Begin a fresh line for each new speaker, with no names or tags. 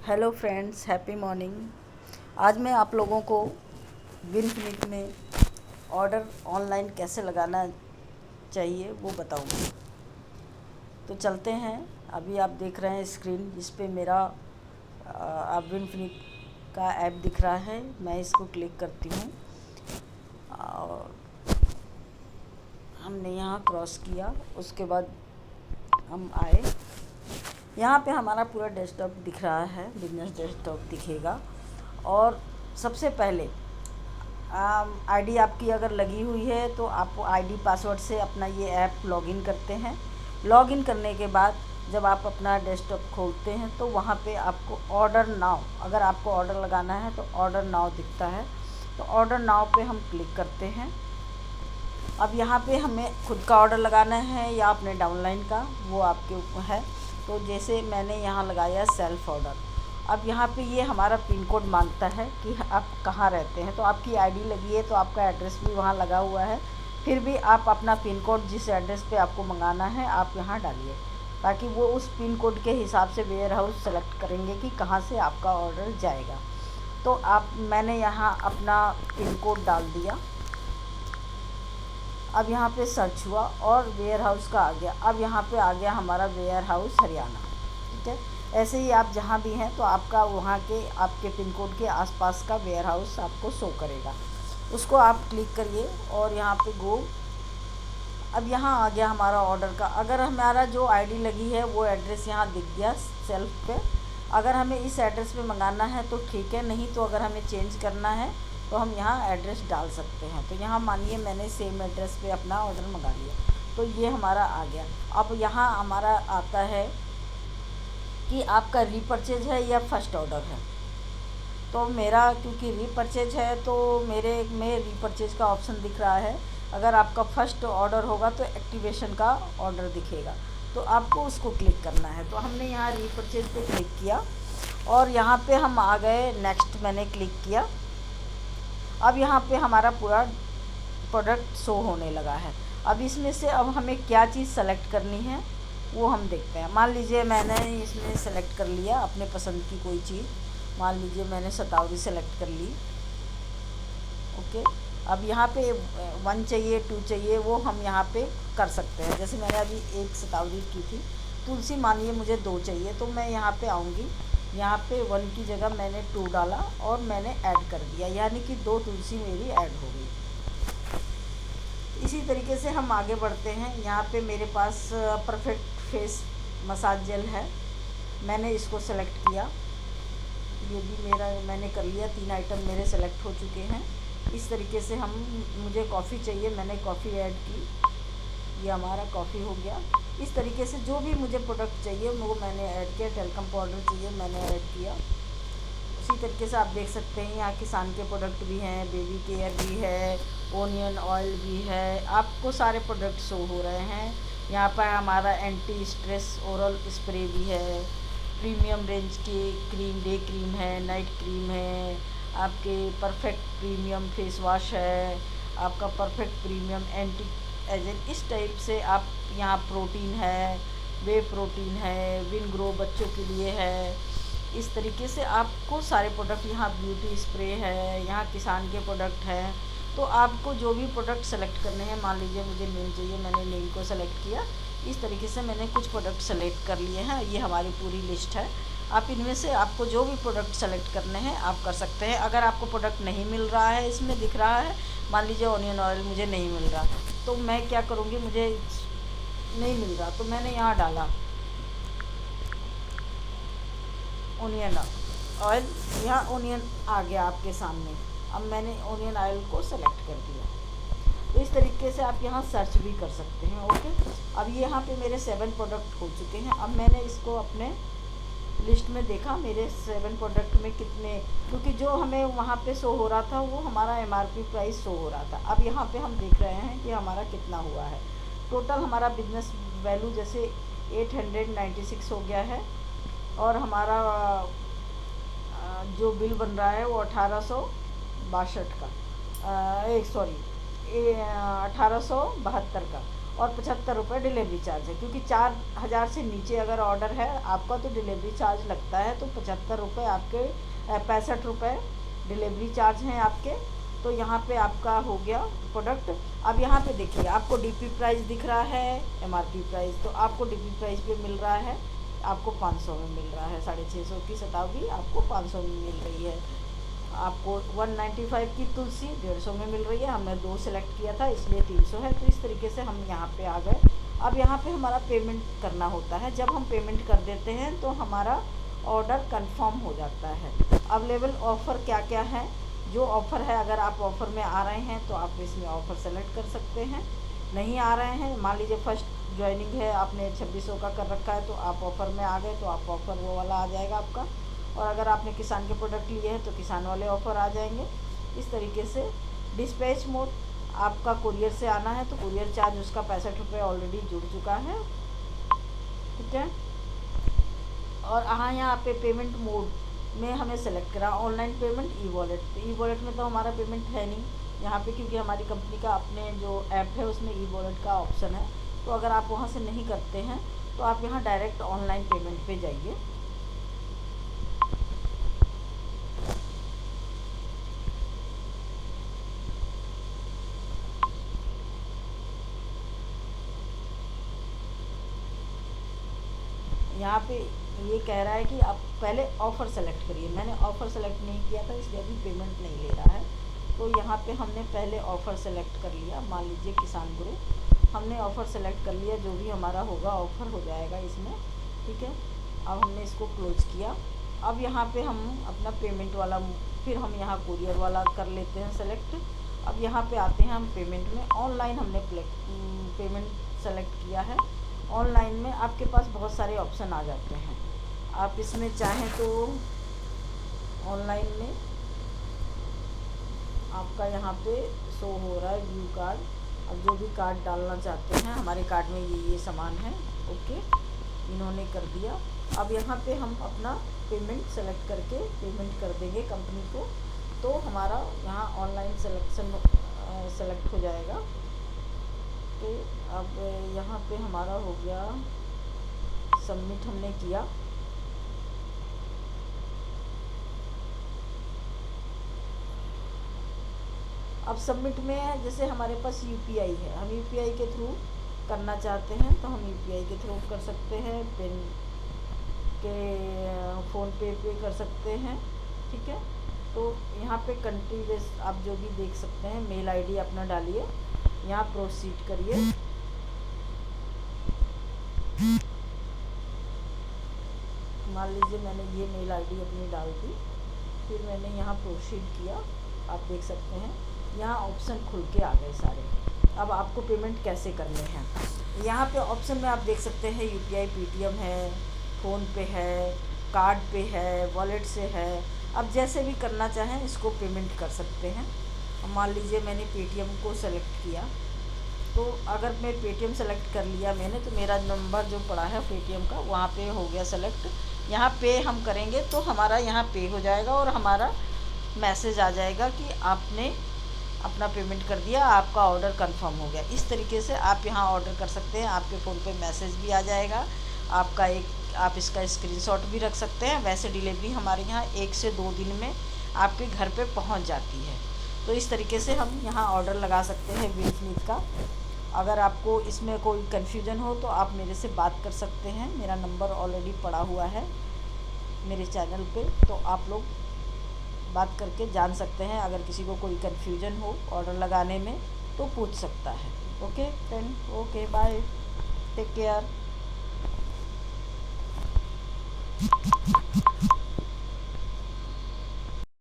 Hello friends, happy morning. आज मैं आप लोगों को विनफिनिट में ऑर्डर ऑनलाइन कैसे लगाना चाहिए वो बताऊंगी। तो चलते हैं। अभी आप देख रहे हैं स्क्रीन जिस पे मेरा आप विनफिनिट का ऐप दिख रहा है। मैं इसको क्लिक करती हूँ और हमने यहाँ क्रॉस किया। उसके बाद हम आए, यहाँ पे हमारा पूरा डेस्कटॉप दिख रहा है, बिजनेस डेस्कटॉप दिखेगा। और सबसे पहले आईडी आपकी अगर लगी हुई है तो आप आईडी पासवर्ड से अपना ये ऐप लॉगिन करते हैं। लॉगिन करने के बाद जब आप अपना डेस्कटॉप खोलते हैं तो वहाँ पे आपको ऑर्डर नाउ, अगर आपको ऑर्डर लगाना है तो ऑर्डर नाउ दिखता है। तो ऑर्डर नाउ पे हम क्लिक करते हैं। अब यहाँ पे हमें खुद का ऑर्डर लगाना है या अपने डाउनलाइन का, वो आपके ऊपर है। तो जैसे मैंने यहाँ लगाया सेल्फ ऑर्डर। अब यहाँ पे ये हमारा पिन कोड मांगता है कि आप कहाँ रहते हैं। तो आपकी आईडी लगी है तो आपका एड्रेस भी वहाँ लगा हुआ है। फिर भी आप अपना पिन कोड जिस एड्रेस पे आपको मंगाना है आप यहाँ डालिए, ताकि वो उस पिन कोड के हिसाब से वेयर हाउस सेलेक्ट करेंगे कि कहाँ से आपका ऑर्डर जाएगा। तो मैंने यहाँ अपना पिन कोड डाल दिया। अब यहाँ पे सर्च हुआ और वेयर हाउस का आ गया। अब यहाँ पे आ गया हमारा वेयर हाउस हरियाणा। ठीक है, ऐसे ही आप जहाँ भी हैं तो आपका वहाँ के आपके पिन कोड के आसपास का वेयर हाउस आपको शो करेगा। उसको आप क्लिक करिए और यहाँ पे गो। अब यहाँ आ गया हमारा ऑर्डर का। अगर हमारा जो आईडी लगी है वो एड्रेस यहाँ दिख गया सेल्फ पे। अगर हमें इस एड्रेस पे मंगाना है तो ठीक है, नहीं तो अगर हमें चेंज करना है तो हम यहाँ एड्रेस डाल सकते हैं। तो यहाँ मानिए मैंने सेम एड्रेस पे अपना ऑर्डर मंगा लिया, तो ये हमारा आ गया। अब यहाँ हमारा आता है कि आपका रीपरचेज है या फर्स्ट ऑर्डर है। तो मेरा क्योंकि रीपरचेज है तो मेरे में रीपरचेज का ऑप्शन दिख रहा है। अगर आपका फर्स्ट ऑर्डर होगा तो एक्टिवेशन का ऑर्डर दिखेगा, तो आपको उसको क्लिक करना है। तो हमने यहाँ रीपरचेज पे क्लिक किया और यहाँ पे हम आ गए नेक्स्ट, मैंने क्लिक किया। अब यहाँ पे हमारा पूरा प्रोडक्ट शो होने लगा है। अब इसमें से अब हमें क्या चीज़ सेलेक्ट करनी है वो हम देखते हैं। मान लीजिए मैंने इसमें सेलेक्ट कर लिया अपने पसंद की कोई चीज़। मान लीजिए मैंने शतावरी सेलेक्ट कर ली। ओके, अब यहाँ पे 1 चाहिए, 2 चाहिए, वो हम यहाँ पे कर सकते हैं। जैसे मैंने अभी एक शतावरी की थी। तुलसी मानिए मुझे 2 चाहिए, तो मैं यहाँ पे आऊँगी। यहाँ पे 1 की जगह मैंने 2 डाला और मैंने ऐड कर दिया, यानी कि 2 तुलसी मेरी ऐड हो गई। इसी तरीके से हम आगे बढ़ते हैं। यहाँ पे मेरे पास परफेक्ट फेस मसाज जेल है, मैंने इसको सेलेक्ट किया। ये भी मैंने कर लिया। 3 आइटम मेरे सेलेक्ट हो चुके हैं। इस तरीके से मुझे कॉफ़ी चाहिए, मैंने कॉफ़ी ऐड की, ये हमारा कॉफ़ी हो गया। इस तरीके से जो भी मुझे प्रोडक्ट चाहिए वो मैंने ऐड किया। टेल्कम पाउडर चाहिए, मैंने ऐड किया। उसी तरीके से आप देख सकते हैं यहाँ किसान के प्रोडक्ट भी हैं, बेबी केयर भी है, ओनियन ऑयल भी है, आपको सारे प्रोडक्ट शो हो रहे हैं। यहाँ पर हमारा एंटी स्ट्रेस ओरल स्प्रे भी है, प्रीमियम रेंज की क्रीम, डे क्रीम है, नाइट क्रीम है, आपके परफेक्ट प्रीमियम फेस वॉश है, आपका परफेक्ट प्रीमियम एंटी एजेंट। इस टाइप से आप यहाँ प्रोटीन है, वे प्रोटीन है, विन ग्रो बच्चों के लिए है। इस तरीके से आपको सारे प्रोडक्ट, यहाँ ब्यूटी स्प्रे है, यहाँ किसान के प्रोडक्ट हैं। तो आपको जो भी प्रोडक्ट सेलेक्ट करने हैं, मान लीजिए मुझे नीम चाहिए, मैंने नीम को सेलेक्ट किया। इस तरीके से मैंने कुछ प्रोडक्ट सेलेक्ट कर लिए हैं। ये हमारी पूरी लिस्ट है। आप इनमें से आपको जो भी प्रोडक्ट सेलेक्ट करने हैं आप कर सकते हैं। अगर आपको प्रोडक्ट नहीं मिल रहा है, इसमें दिख रहा है, मान लीजिए ऑनियन ऑयल मुझे नहीं मिल रहा, तो मैं क्या करूँगी, मुझे नहीं मिल रहा तो मैंने यहाँ डाला ओनियन ऑयल। यहाँ ओनियन आ गया आपके सामने। अब मैंने ओनियन ऑयल को सेलेक्ट कर दिया। तो इस तरीके से आप यहाँ सर्च भी कर सकते हैं। ओके, अब ये यहाँ पे मेरे 7 प्रोडक्ट हो चुके हैं। अब मैंने इसको अपने लिस्ट में देखा, मेरे 7 प्रोडक्ट में कितने, क्योंकि जो हमें वहाँ पे शो हो रहा था वो हमारा MRP प्राइस शो हो रहा था। अब यहाँ पे हम देख रहे हैं कि हमारा कितना हुआ है। टोटल हमारा बिजनेस वैल्यू जैसे 896 हो गया है और हमारा जो बिल बन रहा है वो 1862 का, 1872 का। और 75 रुपये डिलीवरी चार्ज है, क्योंकि 4000 से नीचे अगर ऑर्डर है आपका तो डिलीवरी चार्ज लगता है। तो 75 रुपये आपके 65 रुपये डिलीवरी चार्ज हैं आपके। तो यहाँ पे आपका हो गया प्रोडक्ट। अब यहाँ पे देखिए आपको डीपी प्राइस दिख रहा है, एमआरपी प्राइस, तो आपको डीपी प्राइस पे मिल रहा है, आपको 500 में मिल रहा है। 650 की शताब्दी आपको 500 में मिल रही है। आपको 195 की तुलसी 150 में मिल रही है। हमने 2 सेलेक्ट किया था इसलिए 300 है। तो इस तरीके से हम यहाँ पे आ गए। अब यहाँ पे हमारा पेमेंट करना होता है। जब हम पेमेंट कर देते हैं तो हमारा ऑर्डर कंफर्म हो जाता है। अवेलेबल ऑफ़र क्या क्या है, जो ऑफ़र है, अगर आप ऑफ़र में आ रहे हैं तो आप इसमें ऑफ़र सेलेक्ट कर सकते हैं। नहीं आ रहे हैं, मान लीजिए फर्स्ट ज्वाइनिंग है, आपने 2600 का कर रखा है, तो आप ऑफ़र में आ गए तो आप ऑफ़र वो वाला आ जाएगा आपका। और अगर आपने किसान के प्रोडक्ट लिए हैं तो किसान वाले ऑफ़र आ जाएंगे। इस तरीके से डिस्पैच मोड आपका कुरियर से आना है तो कुरियर चार्ज उसका 65 रुपये ऑलरेडी जुड़ चुका है, ठीक है। और यहाँ पे पेमेंट मोड में हमें सेलेक्ट करा online payment, e wallet. E wallet में तो हमारा पेमेंट है नहीं यहाँ पे, क्योंकि हमारी कंपनी का अपने जो ऐप है उसमें ई वॉलेट का ऑप्शन है। तो अगर आप वहाँ से नहीं करते हैं तो आप यहाँ डायरेक्ट ऑनलाइन पेमेंट पे जाइए। यहाँ पे ये कह रहा है कि आप पहले ऑफ़र सेलेक्ट करिए। मैंने ऑफ़र सेलेक्ट नहीं किया था इसलिए अभी पेमेंट नहीं ले रहा है। तो यहाँ पे हमने पहले ऑफ़र सेलेक्ट कर लिया, मान लीजिए किसान ग्रुप, हमने ऑफ़र सेलेक्ट कर लिया। जो भी हमारा होगा ऑफ़र हो जाएगा इसमें, ठीक है। अब हमने इसको क्लोज किया। अब यहाँ पे हम अपना पेमेंट वाला, फिर हम यहाँ कुरियर वाला कर लेते हैं सेलेक्ट। अब यहाँ पे आते हैं हम पेमेंट में। ऑनलाइन हमने पेमेंट सेलेक्ट किया है। ऑनलाइन में आपके पास बहुत सारे ऑप्शन आ जाते हैं। आप इसमें चाहें तो ऑनलाइन में आपका यहाँ पे शो हो रहा है व्यू कार्ड। अब जो भी कार्ड डालना चाहते हैं, हमारे कार्ड में ये सामान है, ओके, इन्होंने कर दिया। अब यहाँ पे हम अपना पेमेंट सेलेक्ट करके पेमेंट कर देंगे कंपनी को। तो हमारा यहाँ ऑनलाइन सेलेक्शन सेलेक्ट हो जाएगा। तो अब यहाँ पे हमारा हो गया सबमिट, हमने किया। अब सबमिट में जैसे हमारे पास यूपीआई है, हम यूपीआई के थ्रू करना चाहते हैं तो हम यूपीआई के थ्रू कर सकते हैं, पेन के फ़ोन पे कर सकते हैं, ठीक है। तो यहाँ पे कंट्री बेस आप जो भी देख सकते हैं, मेल आईडी अपना डालिए, यहाँ प्रोसीड करिए। मान लीजिए मैंने ये मेल आईडी अपनी डाल दी, फिर मैंने यहाँ प्रोसीड किया। आप देख सकते हैं यहाँ ऑप्शन खुल के आ गए सारे। अब आपको पेमेंट कैसे करने हैं, यहाँ पे ऑप्शन में आप देख सकते हैं यूपीआई, पेटीएम है, फ़ोन पे है, कार्ड पे है, वॉलेट से है। अब जैसे भी करना चाहें इसको पेमेंट कर सकते हैं। मान लीजिए मैंने पेटीएम को सेलेक्ट किया, तो अगर मैं पेटीएम सेलेक्ट कर लिया मैंने, तो मेरा नंबर जो पड़ा है पेटीएम का वहाँ पे हो गया सेलेक्ट। यहाँ पे हम करेंगे तो हमारा यहाँ पे हो जाएगा और हमारा मैसेज आ जाएगा कि आपने अपना पेमेंट कर दिया, आपका ऑर्डर कंफर्म हो गया। इस तरीके से आप यहाँ ऑर्डर कर सकते हैं। आपके फ़ोन पे मैसेज भी आ जाएगा आपका, आप इसका स्क्रीनशॉट भी रख सकते हैं। वैसे डिलीवरी हमारे यहाँ 1 से 2 दिन में आपके घर पे पहुँच जाती है। तो इस तरीके से हम यहाँ ऑर्डर लगा सकते हैं व्हील्स मीट का। अगर आपको इसमें कोई कन्फ्यूजन हो तो आप मेरे से बात कर सकते हैं। मेरा नंबर ऑलरेडी पड़ा हुआ है मेरे चैनल पे, तो आप लोग बात करके जान सकते हैं। अगर किसी को कोई कन्फ्यूजन हो ऑर्डर लगाने में तो पूछ सकता है। Okay friend, okay bye, take care.